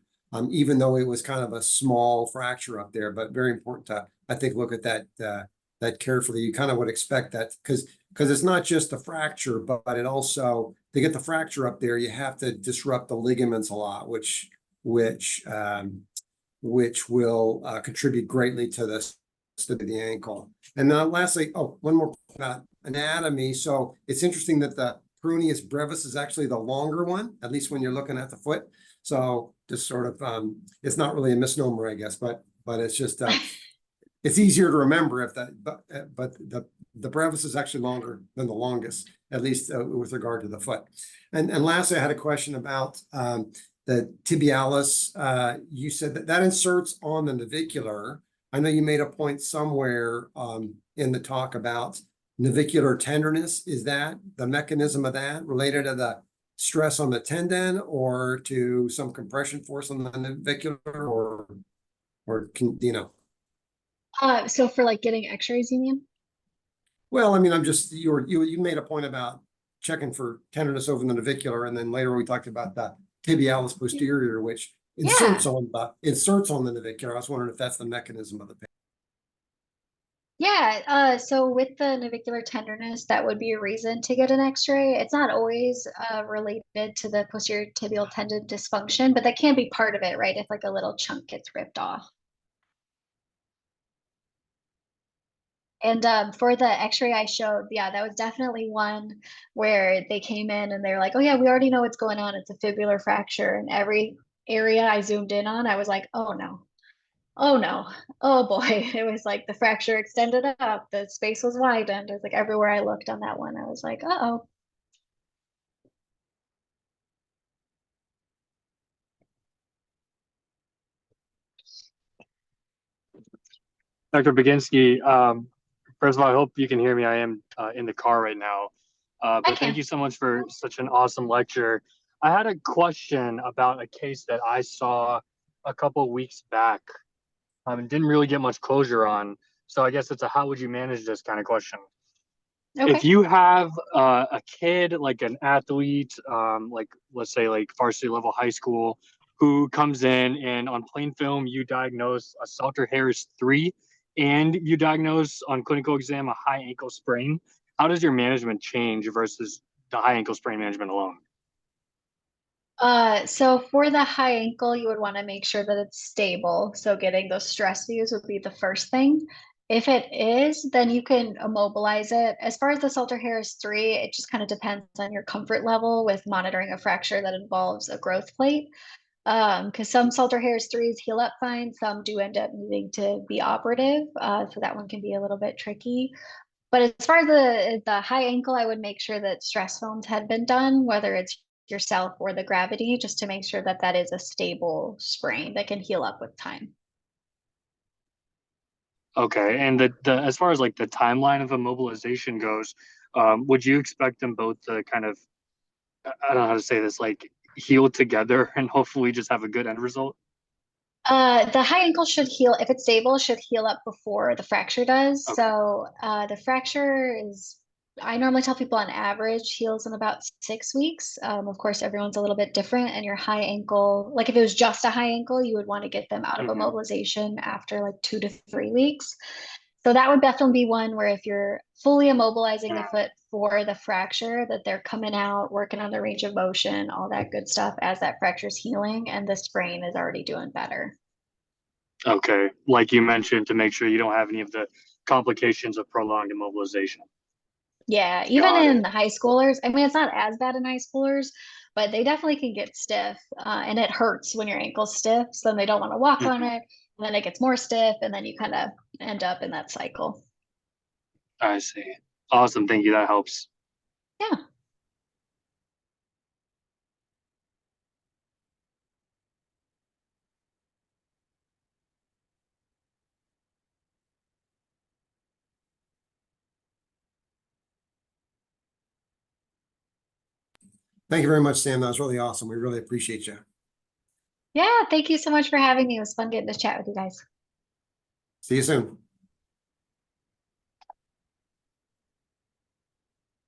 even though it was kind of a small fracture up there. But very important to, I think, look at that carefully. You kind of would expect that because it's not just the fracture, but it also, to get the fracture up there, you have to disrupt the ligaments a lot, which will contribute greatly to the stability of the ankle. And then lastly, one more about anatomy. So it's interesting that the peroneus brevis is actually the longer one, at least when you're looking at the foot. So just sort of, it's not really a misnomer, I guess, but it's just it's easier to remember if but the brevis is actually longer than the longest, at least with regard to the foot. And lastly, I had a question about the tibialis. You said that inserts on the navicular. I know you made a point somewhere in the talk about navicular tenderness. Is that the mechanism of that related to the stress on the tendon or to some compression force on the navicular or So for like getting x-rays, you mean? Well, I mean, you made a point about checking for tenderness over the navicular, and then later we talked about the tibialis posterior, which inserts on the navicular. I was wondering if that's the mechanism of the pain. Yeah, so with the navicular tenderness, that would be a reason to get an X-ray. It's not always related to the posterior tibial tendon dysfunction, but that can be part of it, right? If like a little chunk gets ripped off. And for the X-ray I showed, yeah, that was definitely one where they came in and they're like, "Oh yeah, we already know what's going on. It's a fibular fracture." And every area I zoomed in on, I was like, "Oh no, oh no, oh boy." It was like the fracture extended up, the space was widened. It was like everywhere I looked on that one, I was like, "Uh-oh." Dr. Baginski, first of all, I hope you can hear me. I am in the car right now. I But thank can. you so much for such an awesome lecture. I had a question about a case that I saw a couple weeks back and didn't really get much closure on. So I guess it's a how would you manage this kind of question. If Okay. you have a kid, like an athlete, like let's say like varsity level high school, who comes in and on plain film you diagnose a Salter Harris 3 and you diagnose on clinical exam a high ankle sprain, how does your management change versus the high ankle sprain management alone? So for the high ankle, you would want to make sure that it's stable. So getting those stress views would be the first thing. If it is, then you can immobilize it. As far as the Salter Harris 3, it just kind of depends on your comfort level with monitoring a fracture that involves a growth plate. Because some Salter Harris 3s heal up fine, some do end up needing to be operative. So that one can be a little bit tricky. But as far as the high ankle, I would make sure that stress films had been done, whether it's yourself or the gravity, just to make sure that that is a stable sprain that can heal up with time. Okay, and the as far as like the timeline of immobilization goes, would you expect them both to kind of, I don't know how to say this, like heal together and hopefully just have a good end result? The high ankle should heal, if it's stable, should heal up before the fracture does. Okay. So the fracture is, I normally tell people on average heals in about 6 weeks. Of course, everyone's a little bit different, and your high ankle, like if it was just a high ankle, you would want to get them out of Mm-hmm. immobilization after like 2 to 3 weeks. So that would definitely be one where if you're fully immobilizing the foot for the fracture, that they're coming out, working on the range of motion, all that good stuff as that fracture's healing and the sprain is already doing better. Okay, like you mentioned, to make sure you don't have any of the complications of prolonged immobilization. Yeah, even Got in it. high schoolers, I mean, it's not as bad in high schoolers, but they definitely can get stiff, and it hurts when your ankle's stiff. So then they don't want to walk on Mhm. it, and then it gets more stiff, and then you kind of end up in that cycle. I see. Awesome. Thank you. That helps. Yeah. Thank you very much, Sam. That was really awesome. We really appreciate you. Yeah. Thank you so much for having me. It was fun getting to chat with you guys. See you soon.